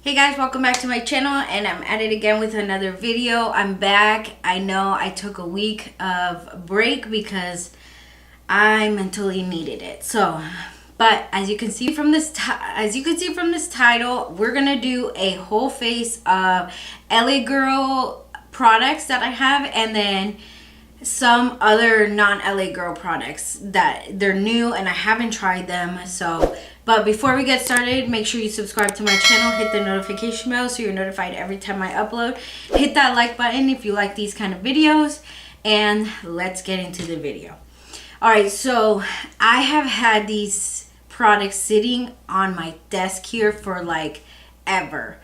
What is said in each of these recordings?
Hey guys, welcome back to my channel, and I'm at it again with another video. I'm back. I know I took a week of break because I mentally needed it. But as you can see from this title, we're gonna do a whole face of LA Girl products that I have, and then some other non-LA Girl products that they're new and I haven't tried them. But before we get started, make sure you subscribe to my channel, hit the notification bell so you're notified every time I upload. Hit that like button if you like these kind of videos, and let's get into the video. Alright, so I have had these products sitting on my desk here for like ever.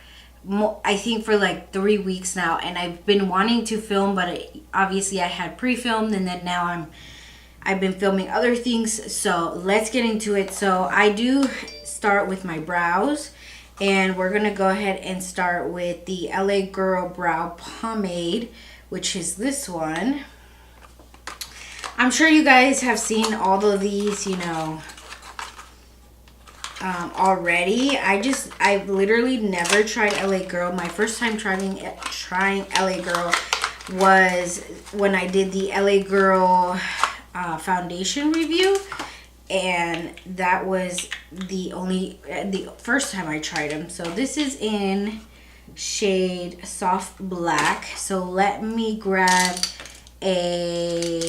I think for like 3 weeks now, and I've been wanting to film, but obviously I had pre-filmed, and then now I've been filming other things. So let's get into it. So I do start with my brows, and we're gonna go ahead and start with the LA Girl Brow Pomade, which is this one. I'm sure you guys have seen all of these, you know, already. I've literally never tried LA Girl. My first time trying LA Girl was when I did the LA Girl foundation review, and that was the first time I tried them. So this is in shade Soft Black. So let me grab a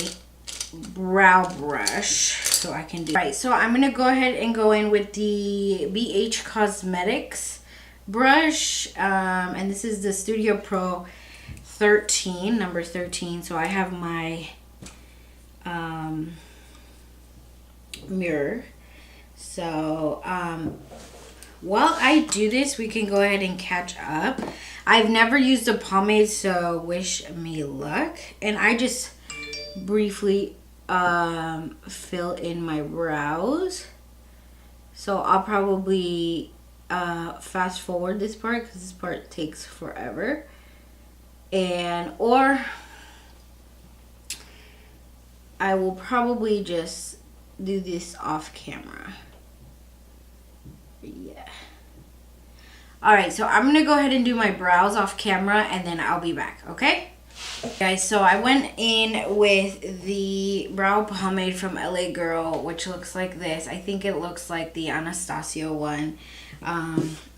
brow brush so I can do. Right, so I'm gonna go ahead and go in with the BH Cosmetics brush, and this is the Studio Pro 13, number 13. So I have my mirror. So while I do this, we can go ahead and catch up. I've never used a pomade, so wish me luck. And I just briefly fill in my brows. So I'll probably fast forward this part because this part takes forever, or I will probably just do this off camera. Yeah. Alright, so I'm gonna go ahead and do my brows off camera, and then I'll be back, okay? Guys, so I went in with the brow pomade from LA Girl, which looks like this. I think it looks like the Anastasia one.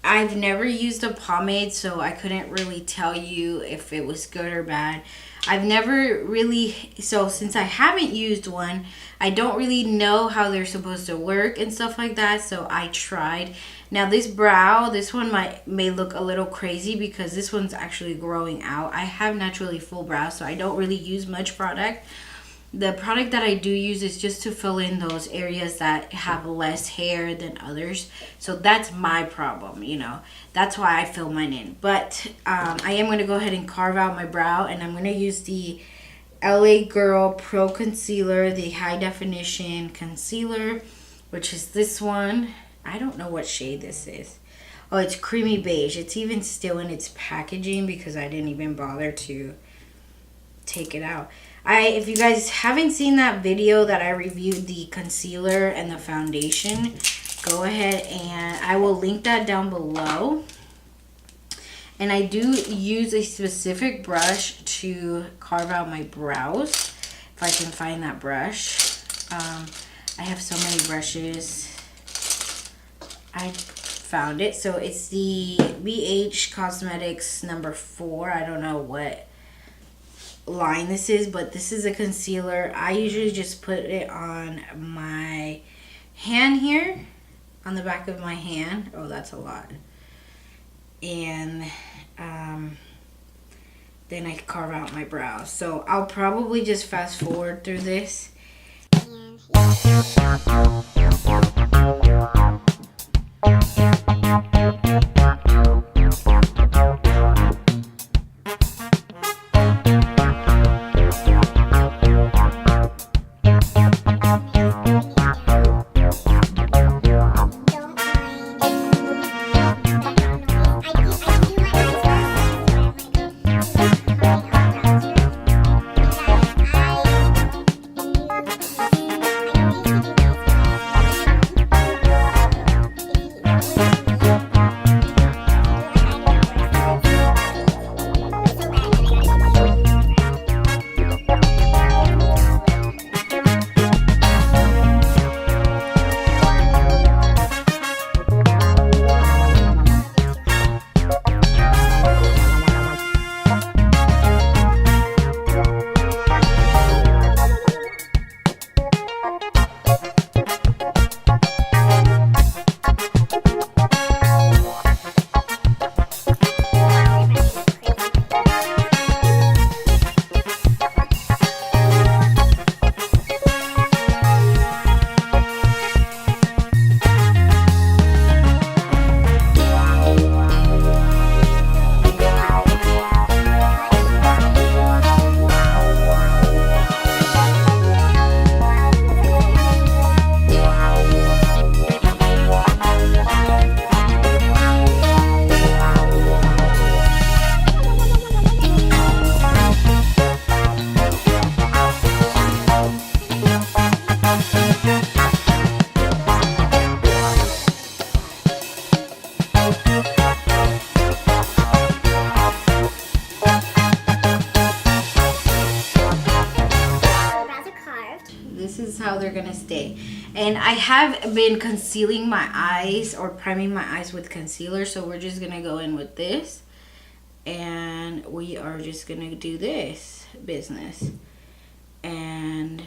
I've never used a pomade, so I couldn't really tell you if it was good or bad. I've never really, so since I haven't used one, I don't really know how they're supposed to work and stuff like that, so I tried. Now this brow, this one may look a little crazy because this one's actually growing out. I have naturally full brows, so I don't really use much product. The product that I do use is just to fill in those areas that have less hair than others. So that's my problem, you know. That's why I fill mine in. But I am going to go ahead and carve out my brow, and I'm going to use the LA Girl Pro Concealer, the High Definition Concealer, which is this one. I don't know what shade this is. Oh, it's creamy beige. It's even still in its packaging because I didn't even bother to take it out. If you guys haven't seen that video that I reviewed the concealer and the foundation, go ahead and I will link that down below. And I do use a specific brush to carve out my brows, if I can find that brush. I have so many brushes. I found it. So it's the BH Cosmetics number 4. I don't know what line this is, but this is a concealer. I usually just put it on my hand here, on the back of my hand. Oh, that's a lot. And then I carve out my brows. So I'll probably just fast forward through this. This is how they're gonna stay. And I have been concealing my eyes or priming my eyes with concealer, so we're just gonna go in with this and we are just gonna do this business and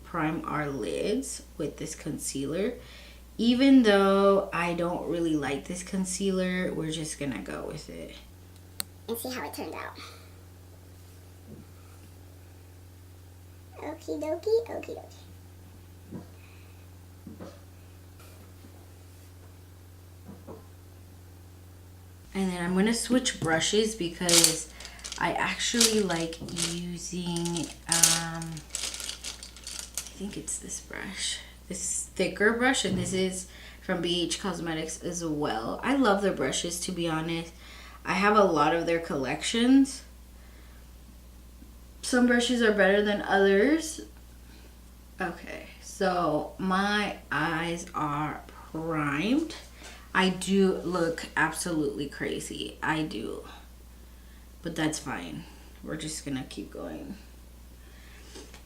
prime our lids with this concealer. Even though I don't really like this concealer, we're just gonna go with it and see how it turned out. Okie dokie, okie dokie. And then I'm going to switch brushes because I actually like using, I think it's this brush. This thicker brush, and this is from Beige Cosmetics as well. I love their brushes, to be honest. I have a lot of their collections. Some brushes are better than others. Okay, so my eyes are primed. I do look absolutely crazy. I do. But that's fine. We're just gonna keep going.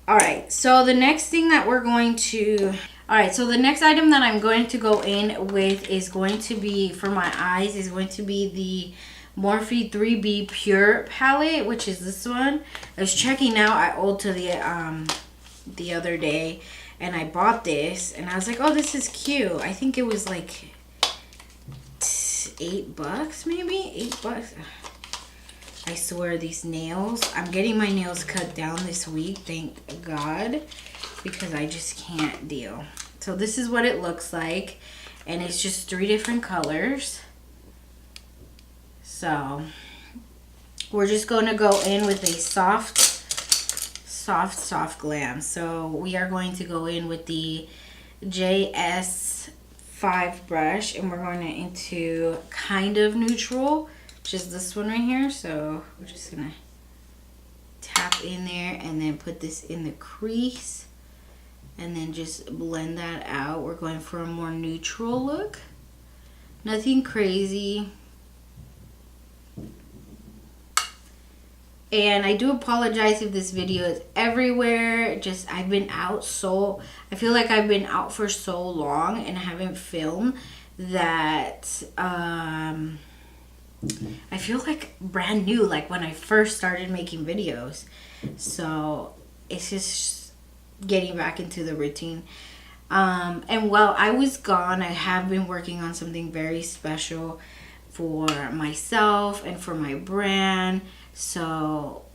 Alright, so the next thing that we're going to... Alright, so the next item that I'm going to go in with is going to be, for my eyes, is going to be the Morphe 3B Pure palette, which is this one. I was checking out at Ulta the other day, and I bought this, and I was like, oh, this is cute. I think it was like $8 maybe? $8. I swear, these nails. I'm getting my nails cut down this week, thank God, because I just can't deal. So this is what it looks like, and it's just 3 different colors. So we're just going to go in with a soft glam. So we are going to go in with the JS5 brush, and we're going into kind of neutral, which is this one right here. So we're just gonna tap in there and then put this in the crease and then just blend that out. We're going for a more neutral look, nothing crazy. And I do apologize if this video is everywhere. Just, I've been out I feel like I've been out for so long and haven't filmed that I feel like brand new, like when I first started making videos. So it's just getting back into the routine. And while I was gone, I have been working on something very special for myself and for my brand. So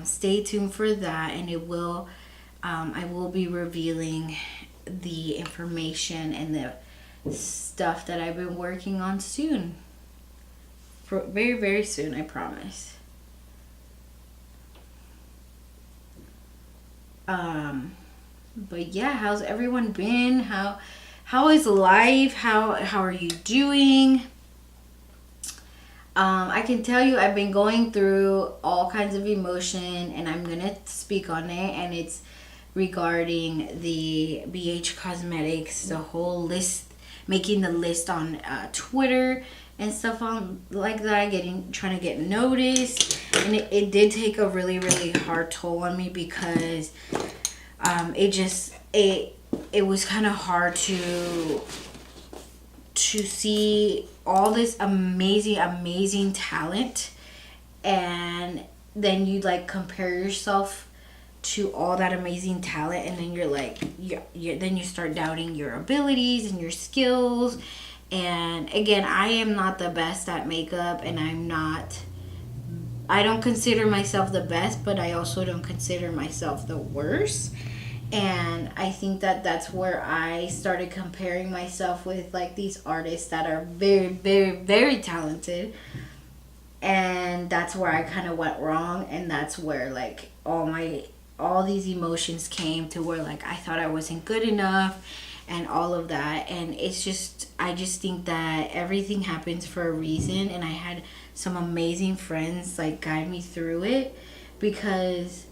stay tuned for that, and it will I will be revealing the information and the stuff that I've been working on soon. For very, very soon, I promise. But yeah, how's everyone been? How is life? How are you doing? I can tell you I've been going through all kinds of emotion, and I'm gonna speak on it, and it's regarding the Beige Cosmetics, the whole list, making the list on Twitter and stuff on like that, trying to get noticed, and it did take a really, really hard toll on me because it was kind of hard to see all this amazing talent, and then you like compare yourself to all that amazing talent, and then you're like, then you start doubting your abilities and your skills. And again, I am not the best at makeup, and I don't consider myself the best, but I also don't consider myself the worst. And I think that's where I started comparing myself with like these artists that are very, very, very talented. And that's where I kind of went wrong. And that's where like all these emotions came to, where like I thought I wasn't good enough and all of that. And it's just, I just think that everything happens for a reason. And I had some amazing friends like guide me through it, because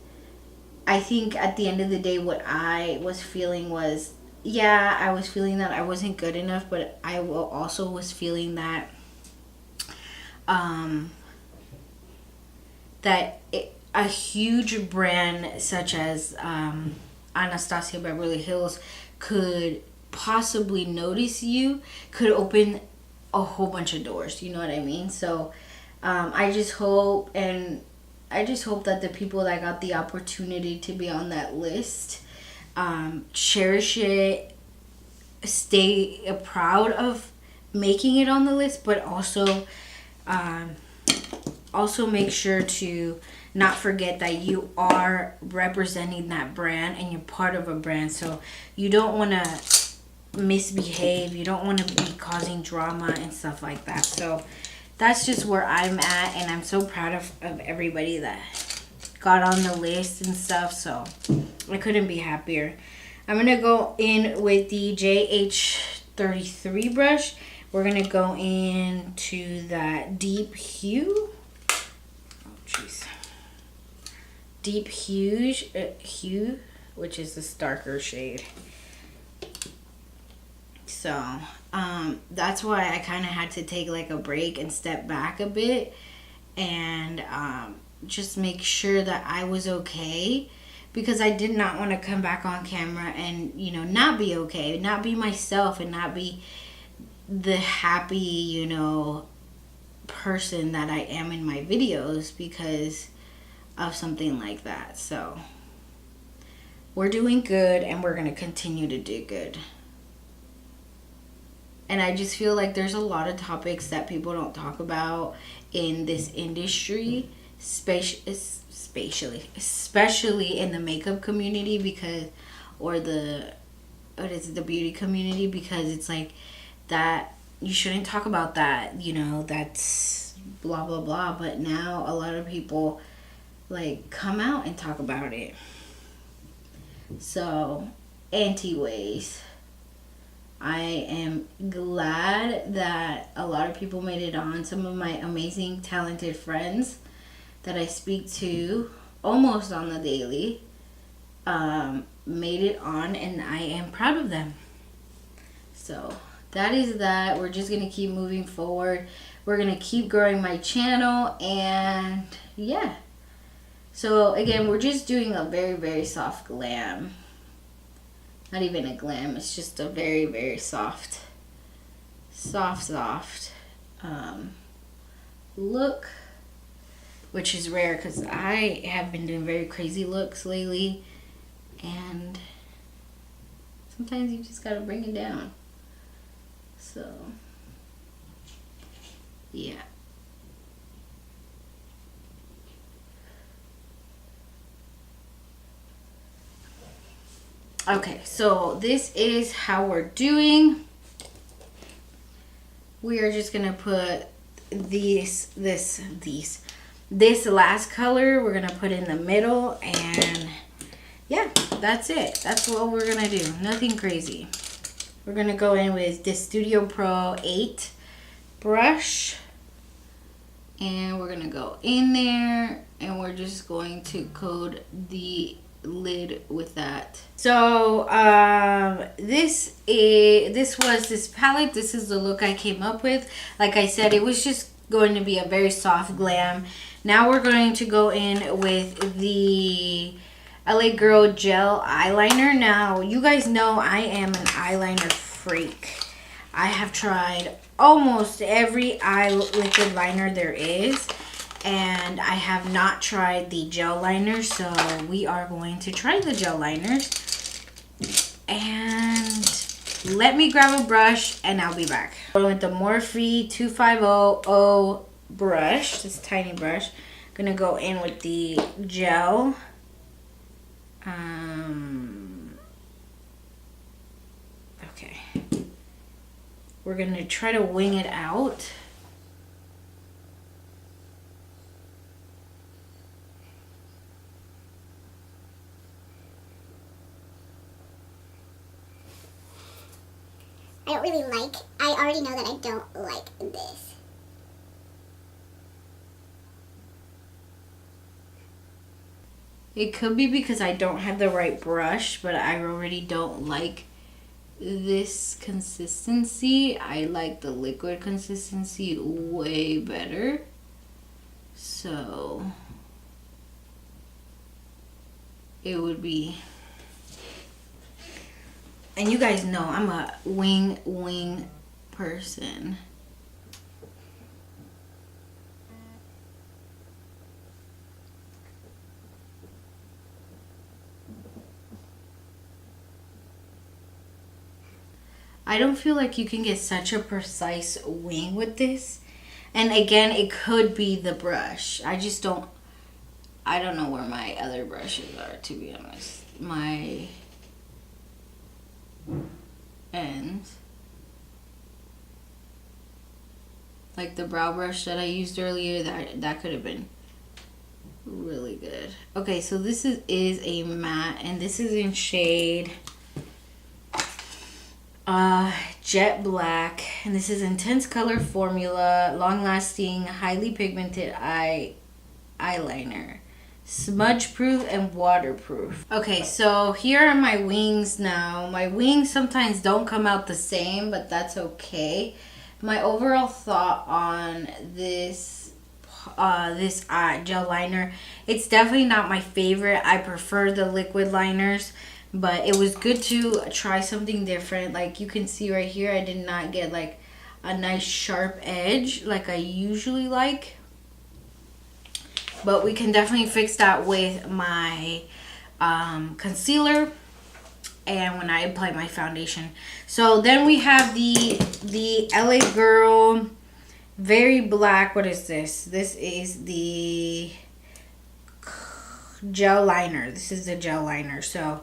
I think at the end of the day, what I was feeling was, yeah, I was feeling that I wasn't good enough, but I also was feeling that a huge brand such as Anastasia Beverly Hills could possibly notice you, could open a whole bunch of doors. You know what I mean? So I just hope that the people that got the opportunity to be on that list cherish it, stay proud of making it on the list, but also make sure to not forget that you are representing that brand and you're part of a brand. So you don't want to misbehave, you don't want to be causing drama and stuff like that. So that's just where I'm at, and I'm so proud of everybody that got on the list and stuff. So I couldn't be happier. I'm gonna go in with the JH33 brush. We're gonna go into that deep hue. Oh jeez. Deep hue, which is this darker shade. So that's why I kind of had to take like a break and step back a bit and just make sure that I was okay, because I did not want to come back on camera and, you know, not be okay, not be myself, and not be the happy, you know, person that I am in my videos because of something like that. So we're doing good, and we're going to continue to do good. And I just feel like there's a lot of topics that people don't talk about in this industry, especially in the makeup community, because, or the beauty community, because it's like that you shouldn't talk about that, you know, that's blah blah blah. But now a lot of people like come out and talk about it. So anyways, I am glad that a lot of people made it on. Some of my amazing, talented friends that I speak to almost on the daily made it on, and I am proud of them. So that is that. We're just going to keep moving forward. We're going to keep growing my channel, and yeah. So again, we're just doing a very, very soft glam. Not even a glam, it's just a very, very soft look, which is rare because I have been doing very crazy looks lately, and sometimes you just gotta bring it down. So yeah. Okay, so this is how we're doing. We are just gonna put this last color, we're gonna put in the middle, and yeah, that's it. That's what we're gonna do. Nothing crazy. We're gonna go in with this Studio Pro 8 brush, and we're gonna go in there, and we're just going to coat the lid with that. So this was this palette. This is the look I came up with. Like I said, it was just going to be a very soft glam. Now we're going to go in with the LA Girl gel eyeliner. Now you guys know I am an eyeliner freak. I have tried almost every eye liquid liner there is, and I have not tried the gel liners, so we are going to try the gel liners. And let me grab a brush and I'll be back. Going with the Morphe 2500 brush, this tiny brush. Gonna go in with the gel. Okay. We're gonna try to wing it out. I already know that I don't like this. It could be because I don't have the right brush, but I already don't like this consistency. I like the liquid consistency way better. So it would be, and you guys know I'm a wing person. I don't feel like you can get such a precise wing with this. And again, it could be the brush. I don't know where my other brushes are, to be honest. My ends. Like the brow brush that I used earlier, that could have been really good. Okay, so this is a matte, and this is in shade jet black, and this is intense color formula, long lasting, highly pigmented eyeliner, smudge proof and waterproof. Okay, so here are my wings now. My wings sometimes don't come out the same, but that's okay. My overall thought on this gel liner, it's definitely not my favorite. I prefer the liquid liners, but it was good to try something different. Like you can see right here, I did not get like a nice sharp edge like I usually like. But we can definitely fix that with my concealer and when I apply my foundation. So then we have the LA Girl Very Black. What is this? This is the gel liner. This is the gel liner. So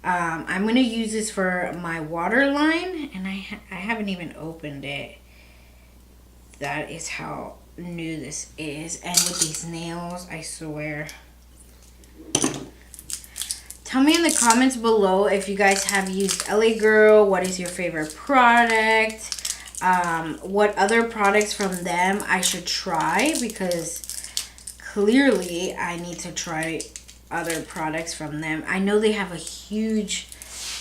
I'm going to use this for my waterline, and I haven't even opened it. That is how new this is. And with these nails, I swear. Tell me in the comments below if you guys have used LA Girl. What is your favorite product? What other products from them I should try, because clearly I need to try other products from them. I know they have a huge,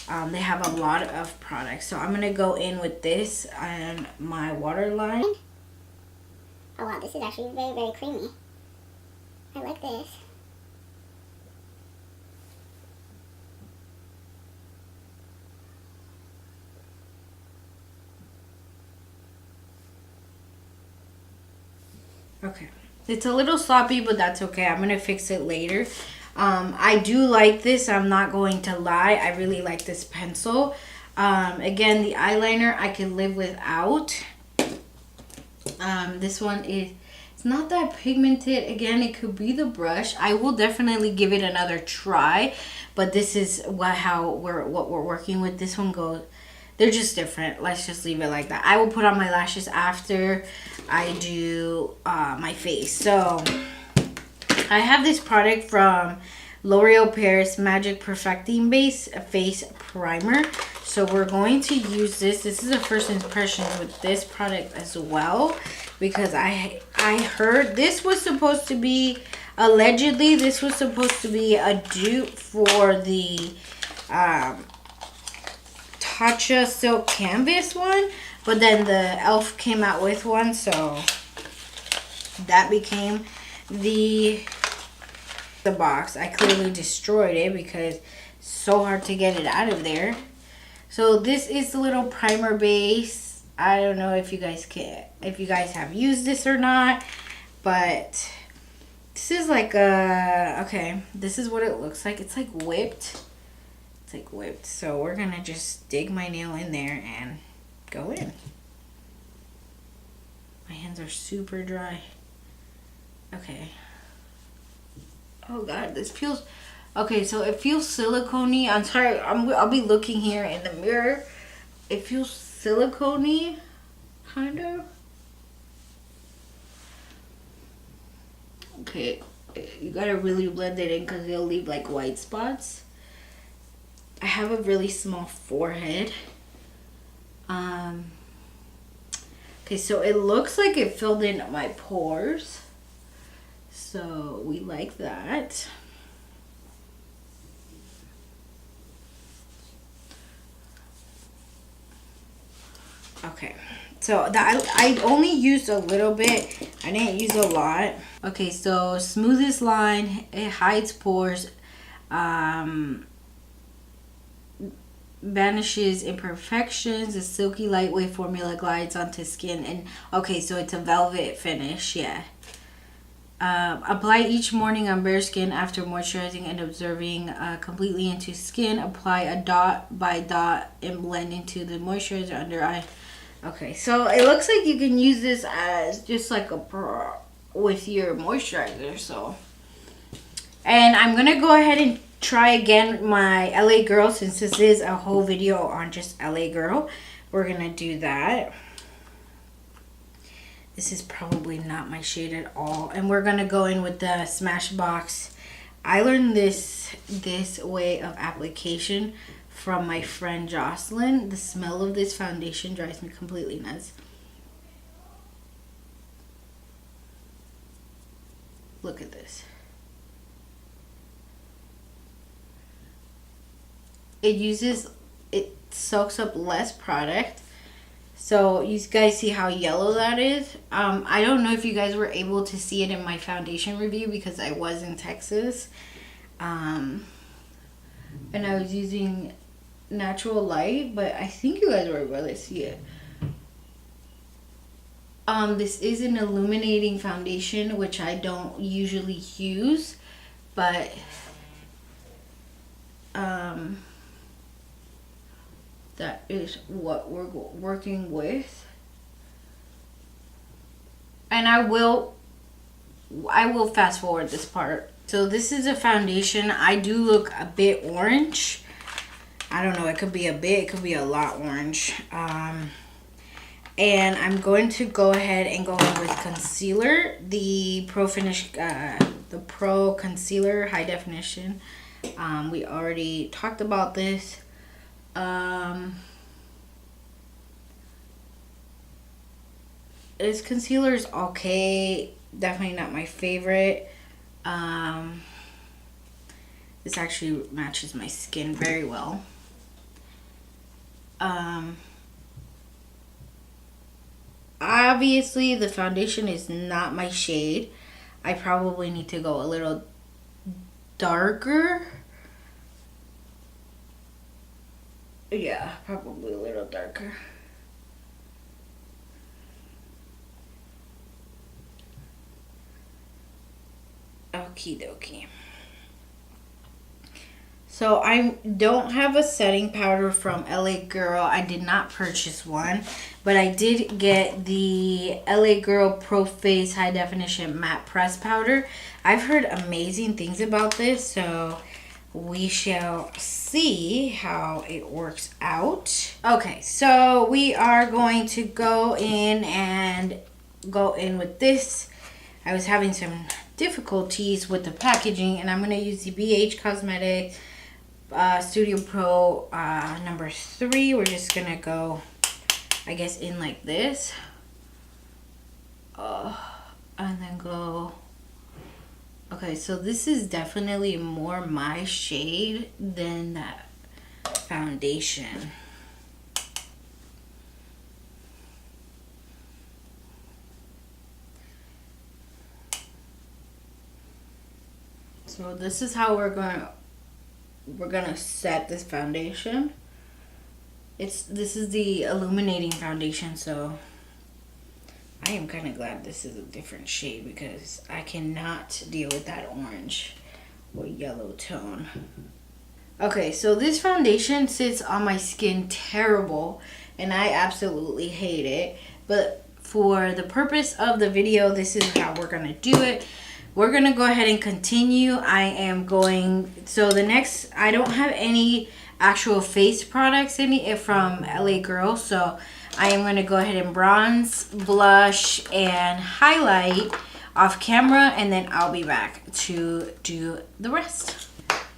they have a lot of products. So I'm going to go in with this on my waterline. Oh wow, this is actually very, very creamy. I like this. Okay. It's a little sloppy, but that's okay. I'm going to fix it later. I do like this. I'm not going to lie. I really like this pencil. Again, the eyeliner I can live without. This one it's not that pigmented. Again, it could be the brush. I will definitely give it another try. But this is what we're working with. This one goes. They're just different. Let's just leave it like that. I will put on my lashes after I do my face. So I have this product from L'Oreal Paris Magic Perfecting Base Face Primer. So we're going to use this. This is a first impression with this product as well, because I heard this was supposed to be, allegedly this was supposed to be a dupe for the Tatcha Silk Canvas one, but then the e.l.f. came out with one, so that became the box. I clearly destroyed it because it's so hard to get it out of there. So this is the little primer base. I don't know if you guys have used this or not, but this is like okay, this is what it looks like. It's like whipped. It's like whipped. So we're gonna just dig my nail in there and go in. My hands are super dry. Okay. Oh god, this feels, okay, so it feels silicone-y. I'm sorry, I'll be looking here in the mirror. It feels silicone-y, kind of. Okay, you gotta really blend it in because it'll leave like white spots. I have a really small forehead. Okay, so it looks like it filled in my pores. So we like that. Okay, so that I only used a little bit. I didn't use a lot. Okay, so smoothest line, it hides pores, banishes imperfections. A silky lightweight formula glides onto skin. And okay, so it's a velvet finish. Yeah. Apply each morning on bare skin after moisturizing and observing completely into skin. Apply a dot by dot and blend into the moisturizer under eye. Okay, so it looks like you can use this as just like a pro with your moisturizer. So, and I'm gonna go ahead and try again my LA Girl, since this is a whole video on just LA Girl. We're gonna do that. This is probably not my shade at all. And we're gonna go in with the Smashbox. I learned this way of application from my friend Jocelyn. The smell of this foundation drives me completely nuts. Look at this. It soaks up less product. So you guys see how yellow that is? I don't know if you guys were able to see it in my foundation review because I was in Texas. And I was using natural light, but I think you guys were able to see it. This is an illuminating foundation, which I don't usually use, but that is what we're working with. And I will fast forward this part. So this is a foundation. I do look a bit orange. I don't know, it could be a bit, it could be a lot orange. And I'm going to go ahead and go in with concealer, the Pro Concealer High Definition. We already talked about this. This concealer is okay, definitely not my favorite. This actually matches my skin very well. Obviously the foundation is not my shade. I probably need to go a little darker. Yeah, probably a little darker. Okie dokie. So I don't have a setting powder from LA Girl. I did not purchase one, but I did get the LA Girl Pro.Face High-definition matte press powder. I've heard amazing things about this, so we shall see how it works out. Okay, so we are going to go in with this. I was having some difficulties with the packaging, and I'm going to use the Beige Cosmetics Studio Pro number 3. We're just going to go, I guess, in like this. And then go. Okay, so this is definitely more my shade than that foundation. So this is how we're gonna set this foundation. This is the illuminating foundation, so I am kind of glad this is a different shade because I cannot deal with that orange or yellow tone. Okay, so this foundation sits on my skin terrible, and I absolutely hate it. But for the purpose of the video, this is how we're gonna do it. We're gonna go ahead and continue. So the next, I don't have any actual face products in it from LA Girl, so I am gonna go ahead and bronze, blush, and highlight off camera, and then I'll be back to do the rest.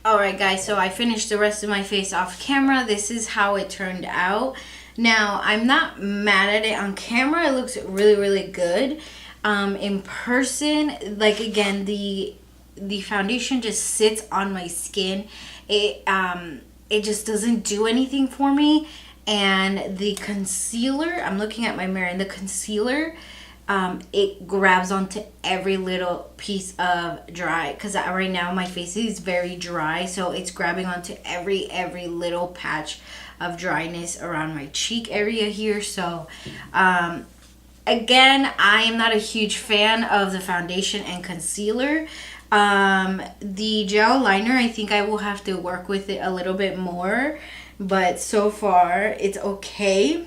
Alright guys, so I finished the rest of my face off camera. This is how it turned out. Now, I'm not mad at it on camera. It looks really, really good. In person, like again, the foundation just sits on my skin. It just doesn't do anything for me. And the concealer, I'm looking at my mirror, and the concealer, it grabs onto every little piece of dry, because right now my face is very dry, so it's grabbing onto every little patch of dryness around my cheek area here. So again, I am not a huge fan of the foundation and concealer. The gel liner, I think I will have to work with it a little bit more, but so far it's okay.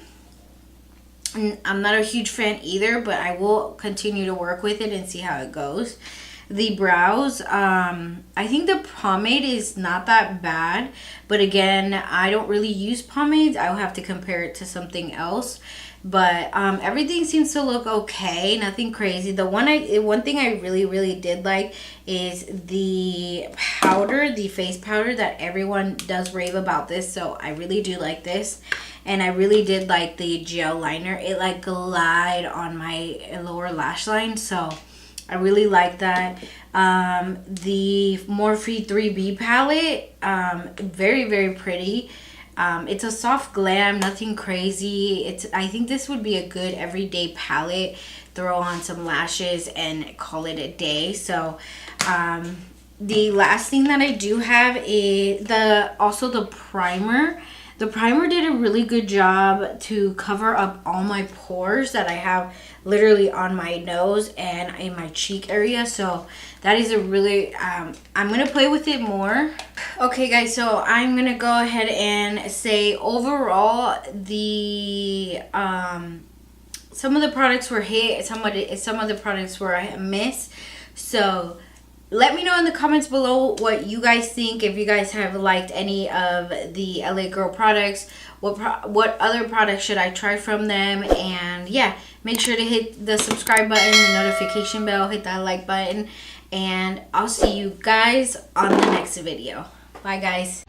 I'm not a huge fan either, but I will continue to work with it and see how it goes. The brows, I think the pomade is not that bad, but again, I don't really use pomades. I'll have to compare it to something else. But everything seems to look okay, nothing crazy. The one thing I really did like is the powder, the face powder, that everyone does rave about this. So I really do like this. And I really did like the gel liner. It like glide on my lower lash line, so I really like that. The Morphe 3B palette, very pretty. It's a soft glam, nothing crazy. I think this would be a good everyday palette. Throw on some lashes and call it a day. So the last thing that I do have is also the primer. The primer did a really good job to cover up all my pores that I have literally on my nose and in my cheek area. So that is a really, I'm going to play with it more. Okay guys, so I'm going to go ahead and say overall the, some of the products were hit, some of the products were a miss. So let me know in the comments below what you guys think. If you guys have liked any of the LA Girl products, what other products should I try from them? And yeah, make sure to hit the subscribe button, the notification bell, hit that like button, and I'll see you guys on the next video. Bye guys.